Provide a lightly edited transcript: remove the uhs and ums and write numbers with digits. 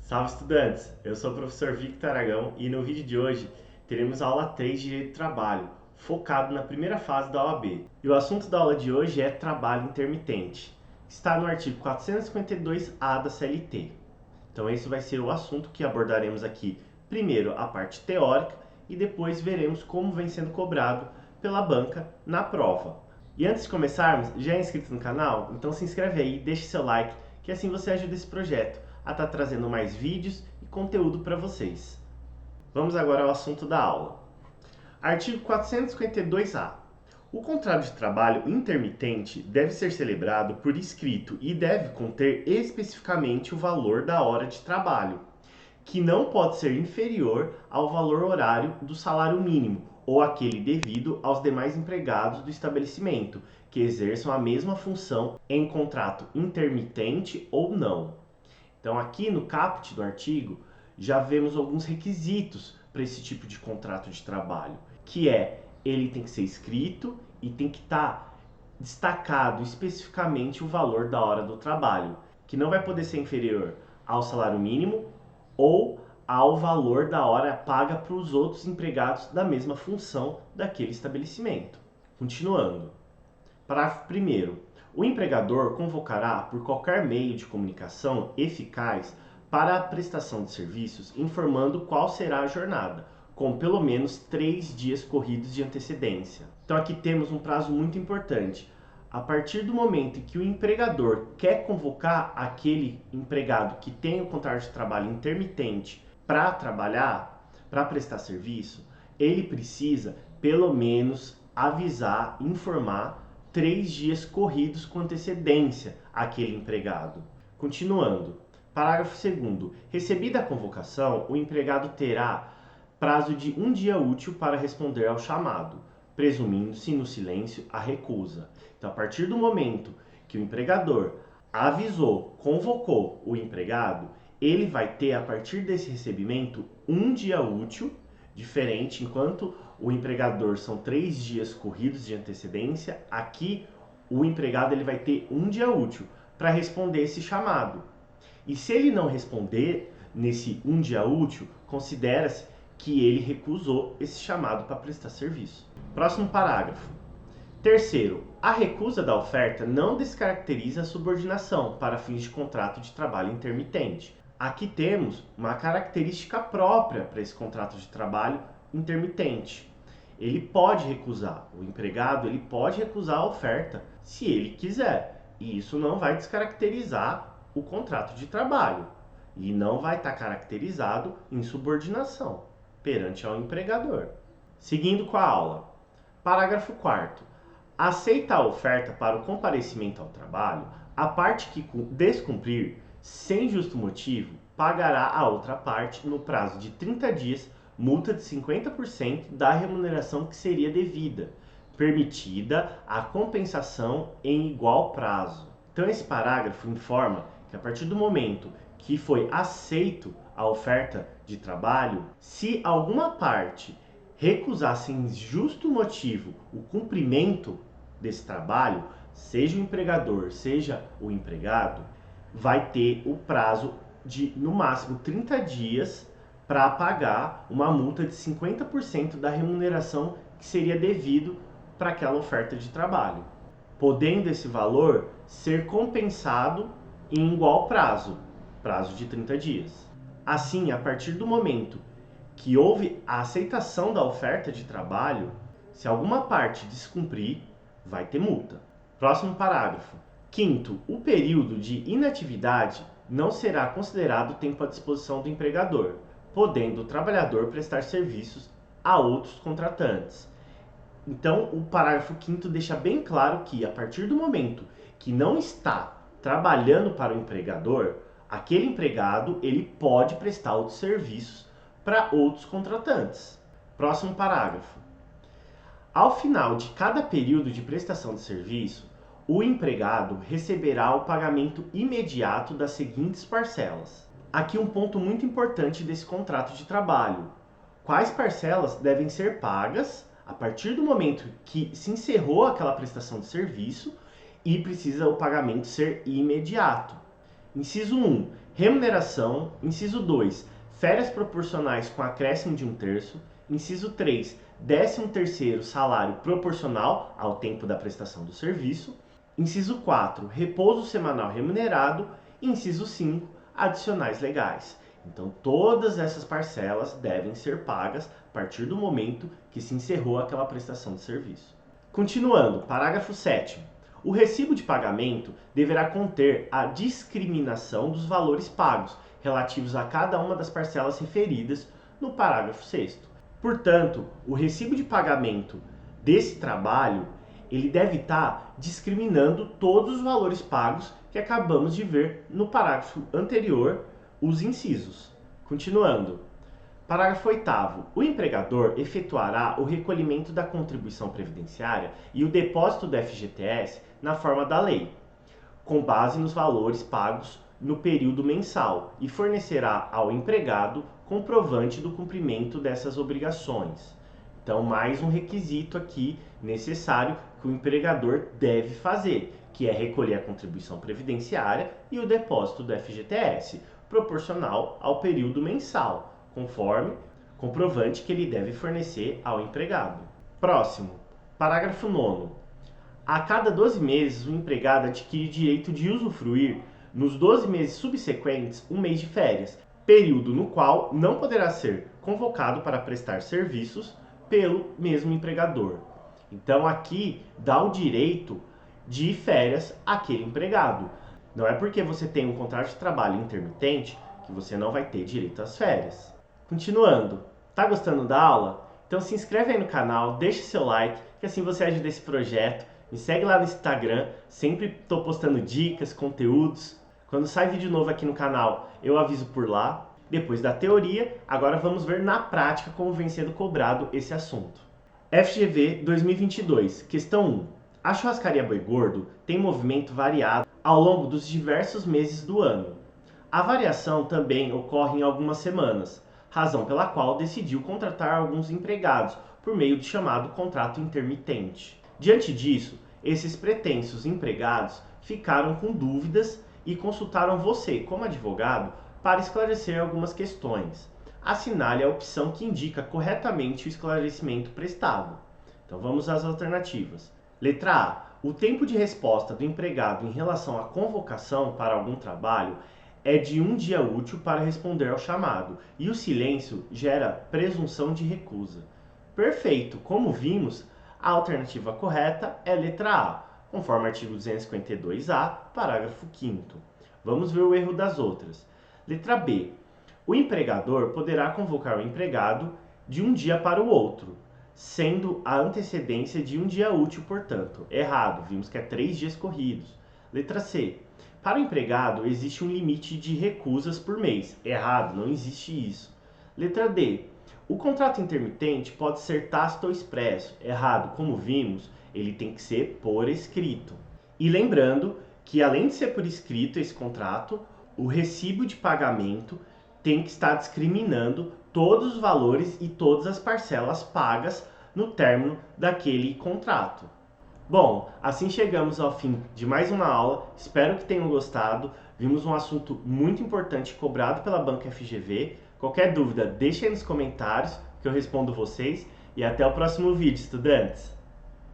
Salve estudantes! Eu sou o professor Victor Aragão e no vídeo de hoje teremos a aula 3 de Direito do Trabalho, focado na primeira fase da OAB. E o assunto da aula de hoje é trabalho intermitente, que está no artigo 452-A da CLT. Então esse vai ser o assunto que abordaremos aqui, primeiro a parte teórica e depois veremos como vem sendo cobrado pela banca na prova. E antes de começarmos, já é inscrito no canal? Então se inscreve aí, deixe seu like, que assim você ajuda esse projeto a estar trazendo mais vídeos e conteúdo para vocês. Vamos agora ao assunto da aula. Artigo 452-A. O contrato de trabalho intermitente deve ser celebrado por escrito e deve conter especificamente o valor da hora de trabalho, que não pode ser inferior ao valor horário do salário mínimo ou aquele devido aos demais empregados do estabelecimento, que exerçam a mesma função em contrato intermitente ou não. Então aqui no caput do artigo já vemos alguns requisitos para esse tipo de contrato de trabalho, que é ele tem que ser escrito e tem que estar destacado especificamente o valor da hora do trabalho, que não vai poder ser inferior ao salário mínimo ou ao valor da hora paga para os outros empregados da mesma função daquele estabelecimento. Continuando. Parágrafo 1º. O empregador convocará por qualquer meio de comunicação eficaz para a prestação de serviços, informando qual será a jornada, com pelo menos 3 dias corridos de antecedência. Então aqui temos um prazo muito importante. A partir do momento em que o empregador quer convocar aquele empregado que tem o contrato de trabalho intermitente para trabalhar, para prestar serviço, ele precisa pelo menos avisar, informar 3 dias corridos com antecedência àquele empregado. Continuando. Parágrafo 2º. Recebida a convocação, o empregado terá prazo de 1 dia útil para responder ao chamado, presumindo-se no silêncio a recusa. Então, a partir do momento que o empregador avisou, convocou o empregado, ele vai ter, a partir desse recebimento, 1 dia útil, diferente, enquanto o empregador são 3 dias corridos de antecedência, aqui o empregado ele vai ter 1 dia útil para responder esse chamado. E se ele não responder nesse 1 dia útil, considera-se que ele recusou esse chamado para prestar serviço. Próximo parágrafo. Terceiro, a recusa da oferta não descaracteriza a subordinação para fins de contrato de trabalho intermitente. Aqui temos uma característica própria para esse contrato de trabalho intermitente. Ele pode recusar, o empregado ele pode recusar a oferta se ele quiser. E isso não vai descaracterizar o contrato de trabalho. E não vai estar caracterizado em subordinação perante ao empregador. Seguindo com a aula. Parágrafo 4º. Aceita a oferta para o comparecimento ao trabalho, a parte que descumprir, sem justo motivo, pagará a outra parte, no prazo de 30 dias, multa de 50% da remuneração que seria devida, permitida a compensação em igual prazo. Então esse parágrafo informa que a partir do momento que foi aceito a oferta de trabalho, se alguma parte recusar sem justo motivo o cumprimento desse trabalho, seja o empregador, seja o empregado, vai ter o prazo de no máximo 30 dias para pagar uma multa de 50% da remuneração que seria devido para aquela oferta de trabalho, podendo esse valor ser compensado em igual prazo de 30 dias. Assim, a partir do momento que houve a aceitação da oferta de trabalho, se alguma parte descumprir, vai ter multa. Próximo parágrafo. Quinto, o período de inatividade não será considerado tempo à disposição do empregador, podendo o trabalhador prestar serviços a outros contratantes. Então, o parágrafo 5º deixa bem claro que, a partir do momento que não está trabalhando para o empregador, aquele empregado ele pode prestar outros serviços para outros contratantes. Próximo parágrafo. Ao final de cada período de prestação de serviço, o empregado receberá o pagamento imediato das seguintes parcelas. Aqui um ponto muito importante desse contrato de trabalho. Quais parcelas devem ser pagas a partir do momento que se encerrou aquela prestação de serviço e precisa o pagamento ser imediato. Inciso 1. Remuneração, inciso 2, férias proporcionais com acréscimo de 1/3. Inciso 3, 13º salário proporcional ao tempo da prestação do serviço. Inciso 4, repouso semanal remunerado. Inciso 5, adicionais legais. Então, todas essas parcelas devem ser pagas a partir do momento que se encerrou aquela prestação de serviço. Continuando, parágrafo 7º. O recibo de pagamento deverá conter a discriminação dos valores pagos relativos a cada uma das parcelas referidas no parágrafo 6º. Portanto, o recibo de pagamento desse trabalho, ele deve estar discriminando todos os valores pagos que acabamos de ver no parágrafo anterior, os incisos. Continuando. Parágrafo 8º. O empregador efetuará o recolhimento da contribuição previdenciária e o depósito do FGTS na forma da lei, com base nos valores pagos no período mensal, e fornecerá ao empregado comprovante do cumprimento dessas obrigações. Então, mais um requisito aqui necessário que o empregador deve fazer, que é recolher a contribuição previdenciária e o depósito do FGTS, proporcional ao período mensal, conforme comprovante que ele deve fornecer ao empregado. Próximo, parágrafo 9º. A cada 12 meses, o empregado adquire direito de usufruir, nos 12 meses subsequentes, um mês de férias, período no qual não poderá ser convocado para prestar serviços pelo mesmo empregador. Então, aqui dá o direito de férias àquele empregado. Não é porque você tem um contrato de trabalho intermitente que você não vai ter direito às férias. Continuando, tá gostando da aula? Então se inscreve aí no canal, deixa seu like, que assim você ajuda esse projeto. Me segue lá no Instagram, sempre estou postando dicas, conteúdos. Quando sai vídeo novo aqui no canal, eu aviso por lá. Depois da teoria, agora vamos ver na prática como vem sendo cobrado esse assunto. FGV 2022, questão 1. A churrascaria Boi Gordo tem movimento variado ao longo dos diversos meses do ano. A variação também ocorre em algumas semanas, razão pela qual decidiu contratar alguns empregados por meio do chamado contrato intermitente. Diante disso, esses pretensos empregados ficaram com dúvidas e consultaram você, como advogado, para esclarecer algumas questões. Assinale a opção que indica corretamente o esclarecimento prestado. Então vamos às alternativas. Letra A. O tempo de resposta do empregado em relação à convocação para algum trabalho é de um dia útil para responder ao chamado, e o silêncio gera presunção de recusa. Perfeito! Como vimos, a alternativa correta é letra A, conforme artigo 252-A, parágrafo 5º. Vamos ver o erro das outras. Letra B. O empregador poderá convocar o empregado de um dia para o outro, sendo a antecedência de um dia útil, portanto. Errado, vimos que é 3 dias corridos. Letra C. Para o empregado, existe um limite de recusas por mês. Errado, não existe isso. Letra D. O contrato intermitente pode ser tácito ou expresso. Errado, como vimos, ele tem que ser por escrito. E lembrando que, além de ser por escrito esse contrato, o recibo de pagamento tem que estar discriminando todos os valores e todas as parcelas pagas no término daquele contrato. Bom, assim chegamos ao fim de mais uma aula, espero que tenham gostado. Vimos um assunto muito importante cobrado pela Banca FGV. Qualquer dúvida, deixe aí nos comentários que eu respondo vocês e até o próximo vídeo, estudantes!